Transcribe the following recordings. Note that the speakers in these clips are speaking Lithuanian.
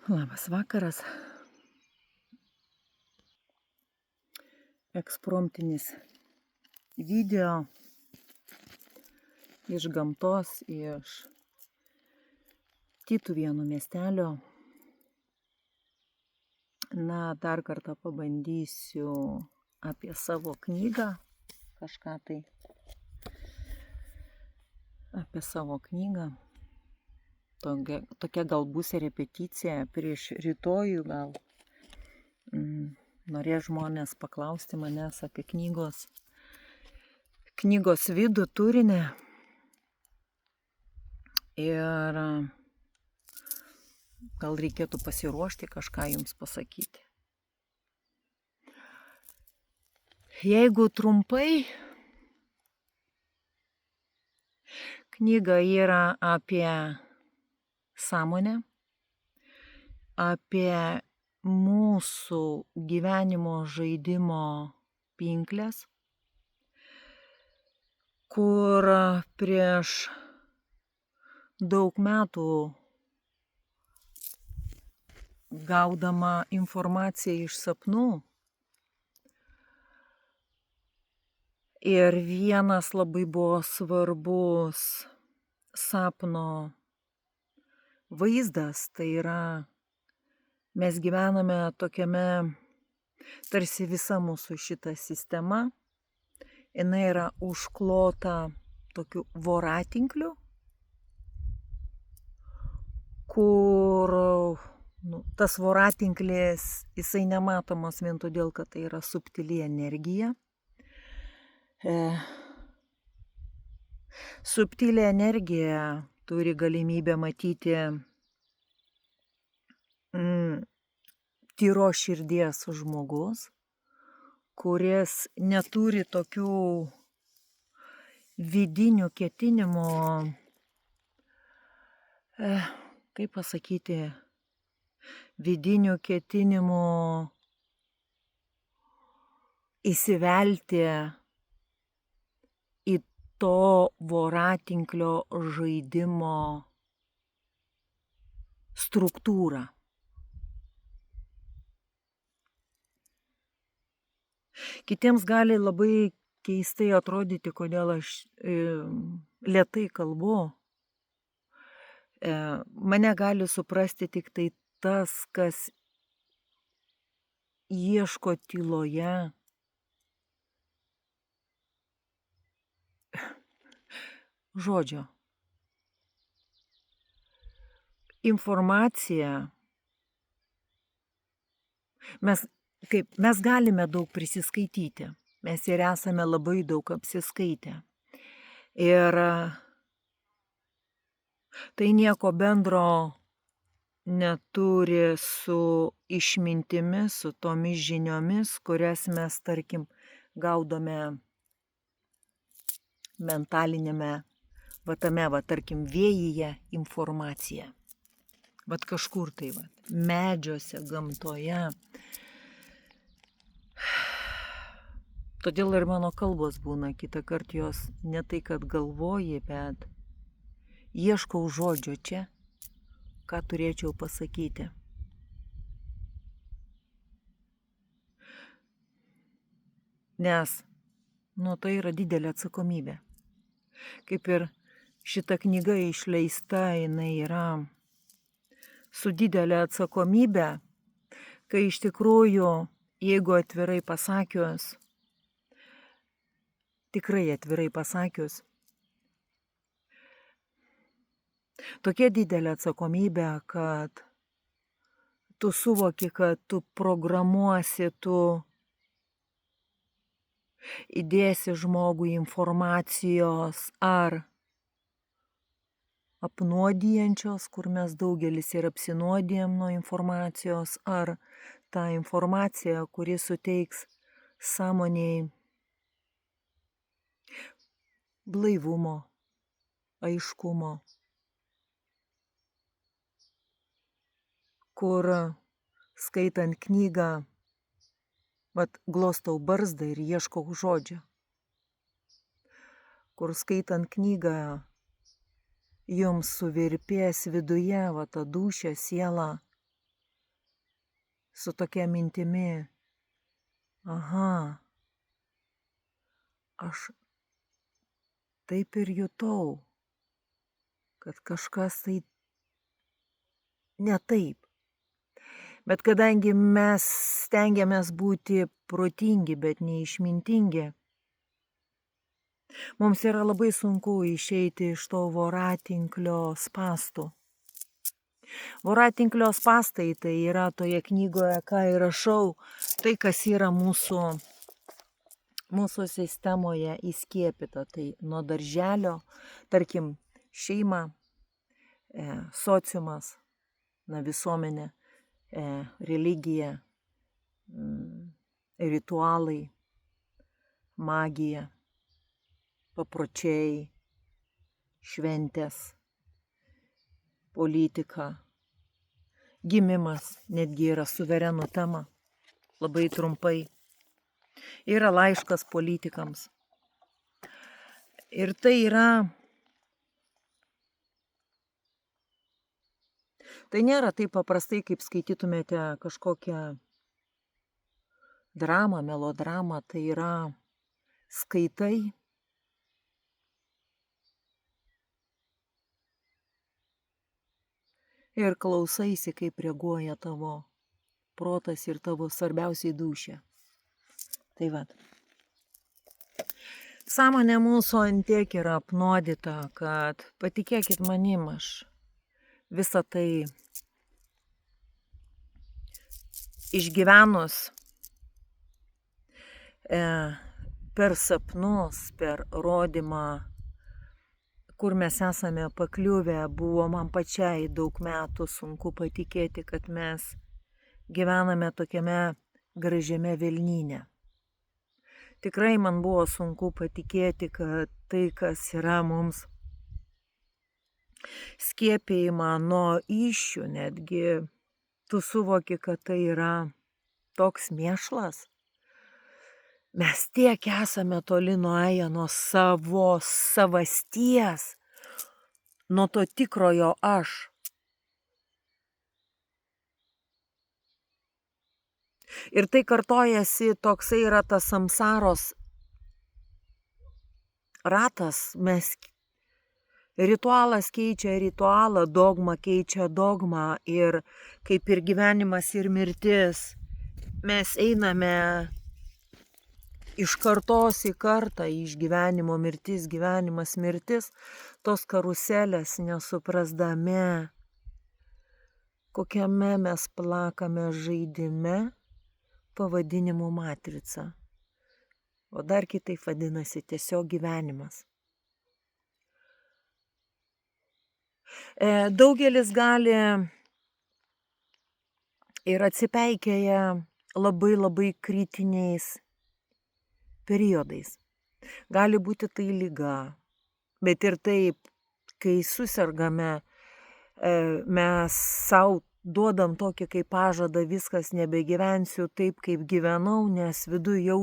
Labas vakaras. Ekspromtinis video iš gamtos, iš Tytuvėnų miestelio. Dar kartą pabandysiu apie savo knygą, kažką tai apie savo knygą. Tokia gal bus repeticija prieš rytojų, gal norės žmonės paklausti manęs apie knygos vidų, turinį. Ir gal reikėtų pasiruošti kažką jums pasakyti. Jeigu trumpai, knyga yra apie sąmonę, apie mūsų gyvenimo žaidimo pinkles, kur prieš daug metų gaudama informaciją iš sapnų ir vienas labai buvo svarbus sapno vaizdas, tai yra mes gyvename tokiame, tarsi visa mūsų šita sistema, jinai yra užklota tokiu voratinkliu, kur tas voratinklis, jisai nematomas vien todėl, kad tai yra subtili energija. Subtilė energija turi galimybę matyti tyro širdies žmogus, kuris neturi tokių vidinių ketinimų, kaip pasakyti, vidinių ketinimų įsivelti į to voratinklio žaidimo struktūrą. Kitiems gali labai keistai atrodyti, kodėl aš lėtai kalbu. Mane gali suprasti tik tai tas, kas ieško tyloje žodžio. Informacija. Mes galime daug prisiskaityti. Mes ir esame labai daug apsiskaitę. Ir tai nieko bendro neturi su išmintimis, su tomis žiniomis, kurias mes, tarkim, gaudome mentalinėme, tarkim, vėjyje informaciją. Kažkur tai, medžiuose, gamtoje. Todėl ir mano kalbos būna, kitą kartą jos ne tai, kad galvoji, bet ieškau žodžio čia, ką turėčiau pasakyti. Nes, tai yra didelė atsakomybė. Kaip ir šita knyga išleista, jinai yra su didelė atsakomybė, kai iš tikrųjų, jeigu atvirai pasakius, tikrai atvirai pasakius, tokia didelė atsakomybė, kad tu suvoki, kad tu programuosi, tu įdėsi žmogui informacijos ar apnuodijančios, kur mes daugelis ir apsinuodijam nuo informacijos, ar tą informaciją, kuri suteiks sąmonėj blaivumo, aiškumo, kur skaitant knygą, glostau barzdą ir ieškau žodžio, kur skaitant knygą jums suvirpės viduje, ta dūšia, siela, su tokia mintimi, aha, aš taip ir jutau, kad kažkas tai ne taip. Bet kadangi mes stengiamės būti protingi, bet neišmintingi, mums yra labai sunku išeiti iš to voratinklio spąstų. Voratinklio spąstai tai yra toje knygoje, ką ir rašau, tai kas yra mūsų sistemoje įskiepyta. Tai nuo darželio, tarkim, šeima, sociumas, visuomenė, religija, ritualai, magija, papročiai, šventės, politika, gimimas, netgi yra suverenų tema, labai trumpai. Yra laiškas politikams. Ir tai nėra taip paprastai, kaip skaitytumėte kažkokią dramą, melodramą, tai yra skaitai ir klausaisi, kaip reaguoja tavo protas ir tavo svarbiausiai dūšia. Tai vat. Sąmonė mūsų antiek yra apnuodyta, kad patikėkit manim, aš visą tai išgyvenus per sapnus, per rodymą, kur mes esame pakliuvę, buvo man pačiai daug metų sunku patikėti, kad mes gyvename tokiame gražiame Velnyne. Tikrai man buvo sunku patikėti, kad tai, kas yra mums skiepijama nuo įsčių, netgi tu suvoki, kad tai yra toks mėšlas. Mes tiek esame toli nuėję nuo savo savasties, nuo to tikrojo aš. Ir tai kartojasi, toksai yra tas samsaros ratas, ritualas keičia ritualą, dogma keičia dogmą ir kaip ir gyvenimas ir mirtis, mes einame iš kartos į kartą, iš gyvenimo mirtis, gyvenimas mirtis, tos karuselės nesuprasdami, kokiame mes plakame žaidime pavadinimu matrica. O dar kitaip vadinasi tiesiog gyvenimas. Daugelis gali ir atsipeikėja labai kritiniais periodais. Gali būti tai liga, bet ir taip, kai susirgame, mes savo duodam tokį kaip pažadą, viskas nebegyvensiu taip, kaip gyvenau, nes viduje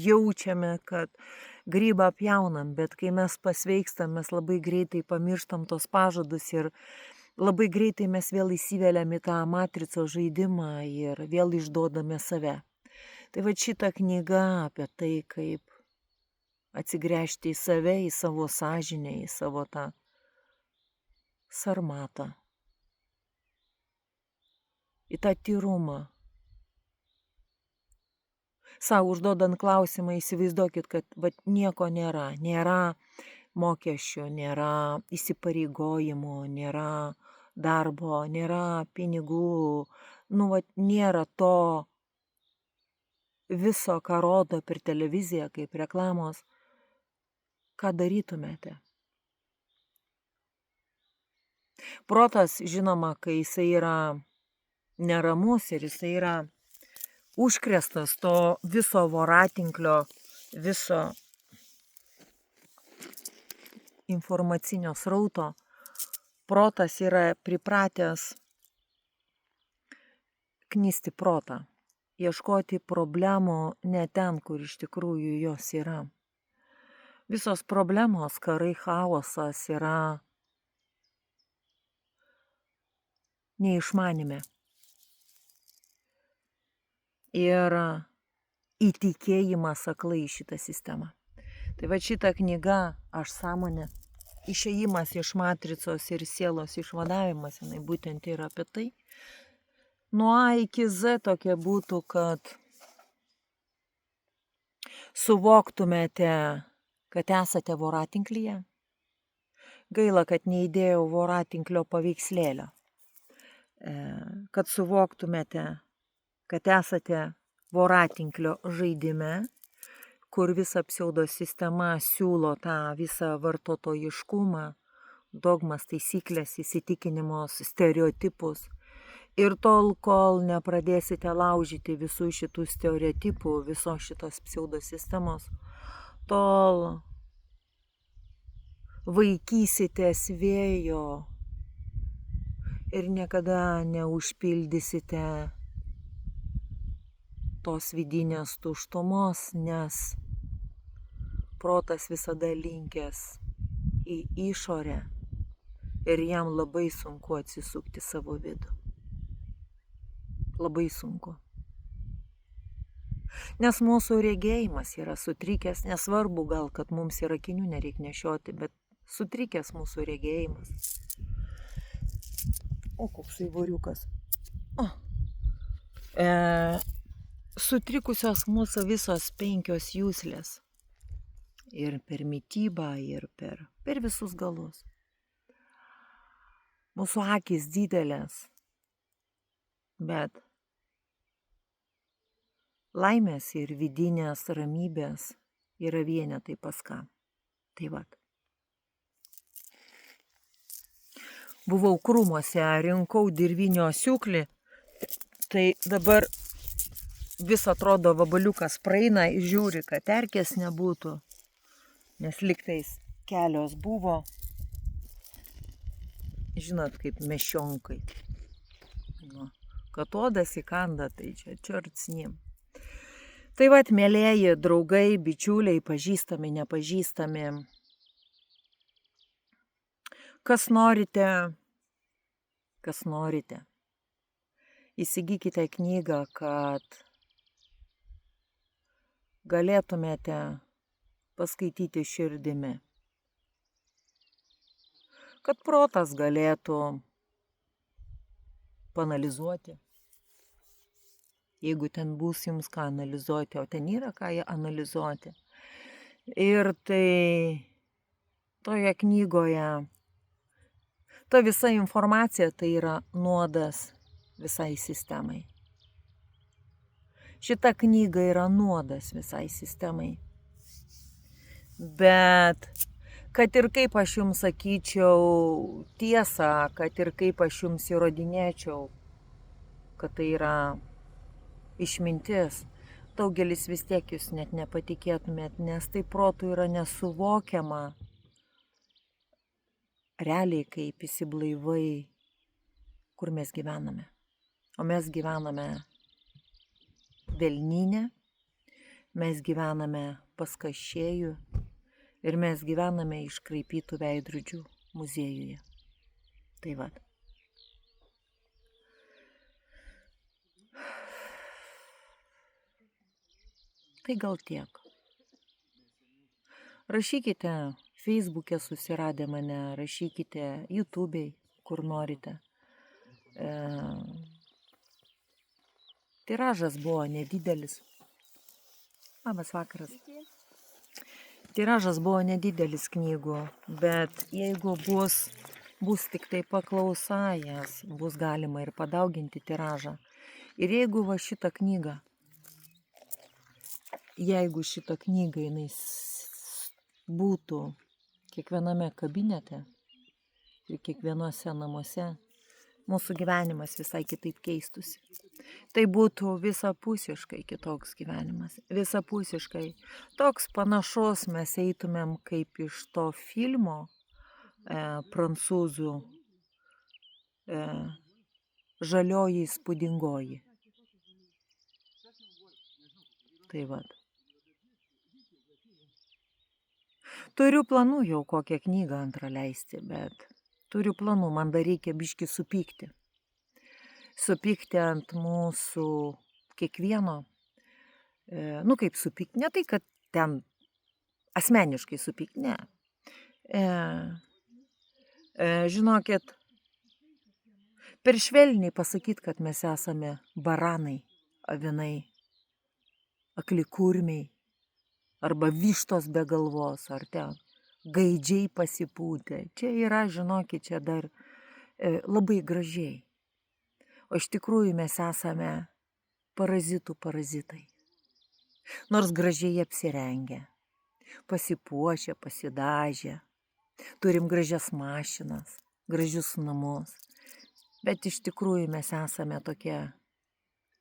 jaučiame, kad grybą pjaunam, bet kai mes pasveikstam, mes labai greitai pamirštam tos pažadus ir labai greitai mes vėl įsiveliam į tą matricos žaidimą ir vėl išduodame save. Tai va šita knyga apie tai, kaip atsigręžti į save, į savo sąžinę, į savo tą sarmatą, į tą tyrumą. Sau užduodant klausimą, įsivaizduokit, kad nieko nėra. Nėra mokesčių, nėra įsipareigojimų, nėra darbo, nėra pinigų. Nėra to viso, ką rodo per televiziją, kaip reklamos. Ką darytumėte? Protas, žinoma, kai jisai yra neramus ir jisai yra užkrėstas to viso voratinklio, viso informacinio srauto, protas yra pripratęs knisti protą, ieškoti problemų ne ten, kur iš tikrųjų jos yra. Visos problemos, karai, chaosas yra neišmanime. ir įtikėjimas aklai į šitą sistemą. Tai va šita knyga Aš sąmonė, išėjimas iš matricos ir sielos išvadavimas, jinai būtent yra apie tai. Nuo A iki Z tokia būtų, kad suvoktumėte, kad esate voratinklyje. Gaila, kad neįdėjau voratinklio paveikslėlio. Kad suvoktumėte, kad esate voratinklio žaidime, kur visa pseudosistema siūlo tą visą vartotojiškumą, dogmas, taisyklės, įsitikinimus, stereotipus. Ir tol, kol nepradėsite laužyti visų šitų stereotipų, visos šitos pseudosistemos, tol vaikysitės vėjo ir niekada neužpildysite tos vidinės tuštumos, nes protas visada linkęs į išorę ir jam labai sunku atsisukti savo vidų. Labai sunku. Nes mūsų regėjimas yra sutrikęs, nesvarbu gal, kad mums ir akinių nereikia nešioti, bet sutrikęs mūsų regėjimas. O, koks įvoriukas. Sutrikusios mūsų visos 5 juslės. Ir per mitybą, ir per visus galus. Mūsų akys didelės, bet laimės ir vidinės ramybės yra vienetai pas ką. Tai vat. Buvau krūmuose, rinkau dirvinio siūklį, tai dabar vis atrodo vabaliukas praeina ir žiūri, kad erkės nebūtų, nes liktais kelios buvo, žinot, kaip mešionkai. Nu, kad odas įkanda, tai čia čertsnim. Tai vat, mėlėji, draugai, bičiuliai, pažįstami, nepažįstami. Kas norite, įsigykite knygą, kad galėtumėte paskaityti širdimi. Kad protas galėtų paanalizuoti. Jeigu ten bus jums ką analizuoti, o ten yra ką analizuoti. Ir tai toje knygoje, ta visa informacija tai yra nuodas visai sistemai. Šita knyga yra nuodas visai sistemai. Bet kad ir kaip aš jums sakyčiau tiesą, kad ir kaip aš jums įrodinėčiau, kad tai yra išmintis, daugelis vis tiek jūs net nepatikėtumėt, nes tai protų yra nesuvokiama. Realiai kaip įsiblaivai, kur mes gyvename. O mes gyvename velnyne, mes gyvename pas Kašėjų ir mes gyvename iškraipytų veidrodžių muziejuje. Tai vat. Tai gal tiek. Rašykite Facebook'e susiradę mane, rašykite YouTube'ai, kur norite. Tiražas buvo nedidelis. Labas vakaras. Tiražas buvo nedidelis knygų, bet jeigu bus tik tai paklausa, jas bus galima ir padauginti tiražą. Ir jeigu va šitą knygą, jinai būtų kiekviename kabinete ir kiekvienose namuose, mūsų gyvenimas visai kitaip keistųsi. Tai būtų visapusiškai kitoks gyvenimas. Visapusiškai. Toks panašus mes eitumėm kaip iš to filmo prancūzų Žalioji įspūdingoji. Tai vat. Turiu planų jau kokią knygą antrą leisti, bet turiu planų, man dar reikia biškį supykti. Supykti ant mūsų kiekvieno, nu kaip supykt, ne tai, kad ten asmeniškai supykt, ne. Žinokit, per švelniai pasakyt, kad mes esame baranai, avinai, akli kurmiai, arba vištos be galvos, ar ten gaidžiai pasipūtę. Čia yra, žinokit, čia dar labai gražiai. O iš tikrųjų mes esame parazitų parazitai. Nors gražiai apsirengę, pasipuošę, pasidažę, turim gražias mašinas, gražius namus, bet iš tikrųjų mes esame tokie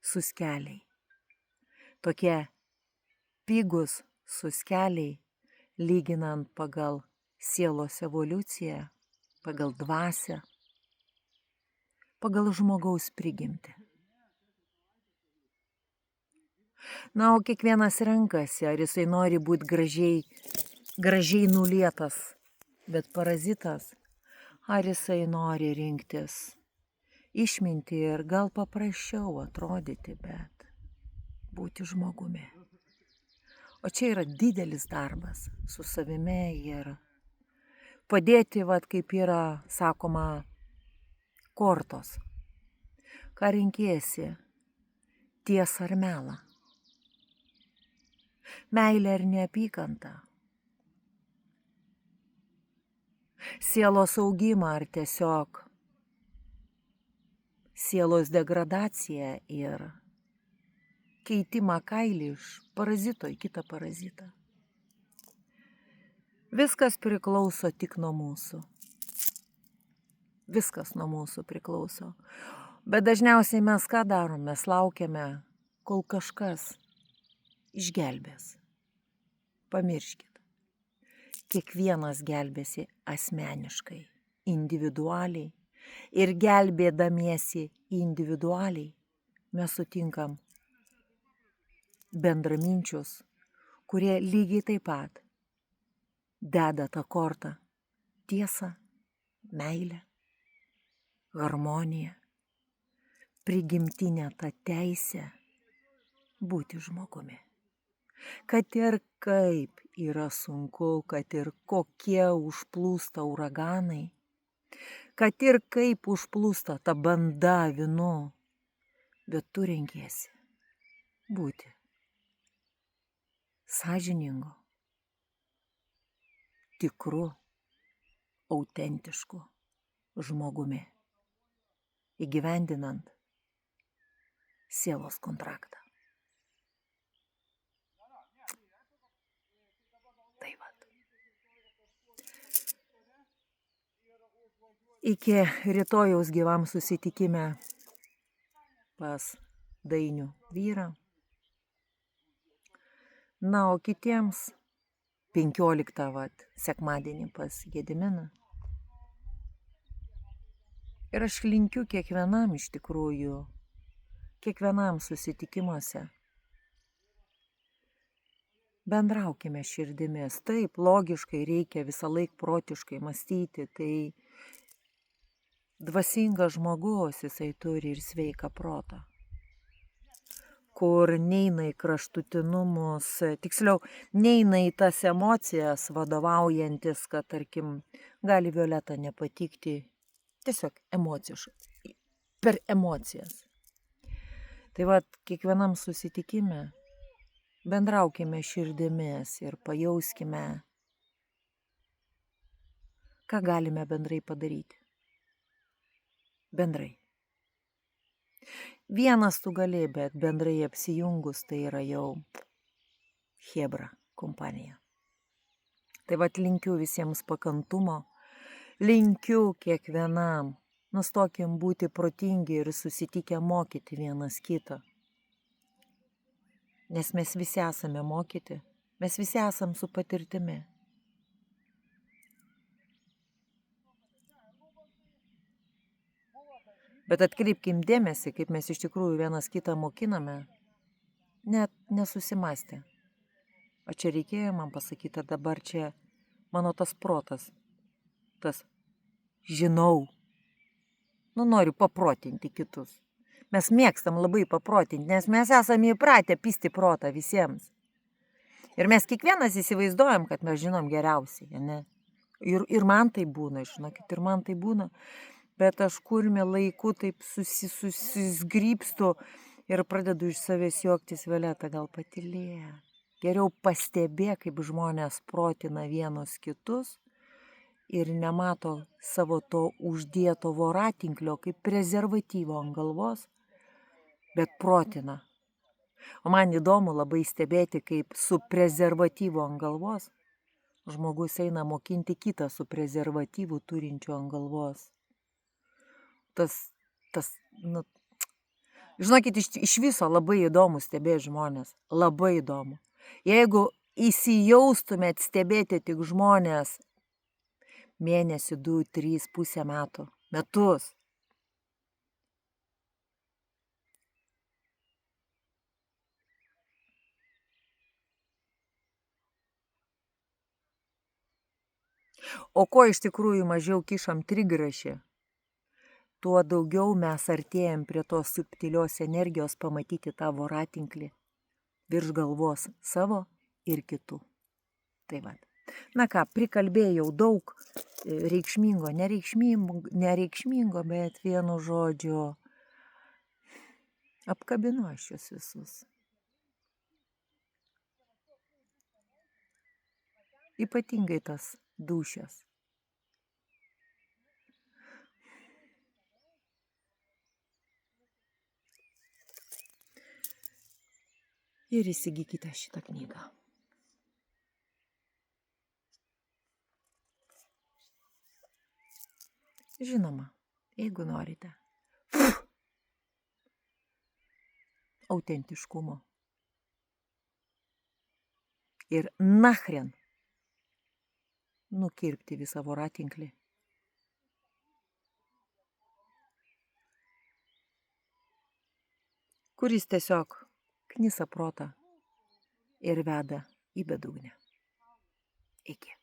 suskeliai. Tokie pigus suskeliai, lyginant pagal sielos evoliuciją, pagal dvasią, pagal žmogaus prigimtį. Na, o kiekvienas renkasi, ar jisai nori būti gražiai nulietas, bet parazitas, ar jisai nori rinktis išmintį ir gal paprasčiau atrodyti, bet būti žmogumi. O čia yra didelis darbas su savimi ir padėti, kaip yra sakoma, kortos. Ką renkiesi, tiesą ar melą? Meilė ar neapykanta? Sielos augimą ar tiesiog sielos degradaciją ir keitimą kailį iš parazito į kitą parazitą? Viskas priklauso tik nuo mūsų. Viskas nuo mūsų priklauso. Bet dažniausiai mes ką darom? Mes laukiame, kol kažkas išgelbės. Pamirškit. Kiekvienas gelbėsi asmeniškai, individualiai. Ir gelbėdamiesi individualiai mes sutinkam bendraminčius, kurie lygiai taip pat deda tą kortą tiesą, meilę, harmoniją, prigimtinę tą teisę būti žmogumi. Kad ir kaip yra sunku, kad ir kokie užplūsta uraganai, kad ir kaip užplūsta ta banda avinų, bet tu renkiesi būti sąžiningu, tikru, autentišku žmogumi, įgyvendinant sielos kontraktą. Tai vat. Iki rytojaus gyvam susitikime pas Dainių vyrą. Na, o kitiems 15 sekmadienį pas Gediminą. Ir aš linkiu kiekvienam iš tikrųjų, kiekvienam susitikimuose. Bendraukime širdimis. Taip, logiškai reikia visą laik protiškai mąstyti, tai dvasingas žmogus, jisai turi ir sveiką protą, kur neina į kraštutinumus, tiksliau, neina į tas emocijas vadovaujantis, kad, tarkim, gali Violeta nepatikti, tiesiog emociškai, per emocijas. Tai vat, kiekvienam susitikime bendraukime širdimis ir pajauskime, ką galime bendrai padaryti. Bendrai. Vienas tu gali, bet bendrai apsijungus tai yra jau chebra kompanija. Tai vat linkiu visiems pakantumo, linkiu kiekvienam, nustokim būti protingi ir susitikę mokyti vienas kitą. Nes mes visi esame mokyti, mes visi esam su patirtimi. Bet atkreipkim dėmesį, kaip mes iš tikrųjų vienas kitą mokiname, net nesusimastę. O čia reikėjo man pasakyti, dabar čia mano tas protas, tas žinau, noriu paprotinti kitus. Mes mėgstam labai paprotinti, nes mes esame įpratę pisti protą visiems. Ir mes kiekvienas įsivaizduojam, kad mes žinom geriausiai, ne? Ir man tai būna, žinokit, ir man tai būna. Bet aš kurmė laiku taip susizgrypstu ir pradedu iš savęs juoktis, Violeta, gal patylė. Geriau pastebė, kaip žmonės protina vienus kitus ir nemato savo to uždėto voratinklio kaip prezervatyvo ant galvos, bet protina. O man įdomu labai stebėti, kaip su prezervatyvu ant galvos žmogus eina mokinti kitą su prezervatyvu turinčiu ant galvos. Nu, žinokit, iš viso labai įdomu stebėti žmonės. Labai įdomu. Jeigu įsijaustumėt stebėti tik žmonės mėnesį, 2, 3, pusę metų, metus. O ko iš tikrųjų mažiau kišam trigrašį, tuo daugiau mes artėjam prie tos subtilios energijos pamatyti tą voratinklį virš galvos savo ir kitų. Tai va. Na ką, prikalbėjau daug reikšmingo, nereikšmingo, bet vienu žodžiu apkabinu aš jūs visus. Ypatingai tas dūšias. Ir įsigykite šitą knygą. Žinoma, jeigu norite autentiškumo ir nachren nukirpti visą voratinklį, kuris tiesiog knisa protą ir veda į bedugnę. Iki.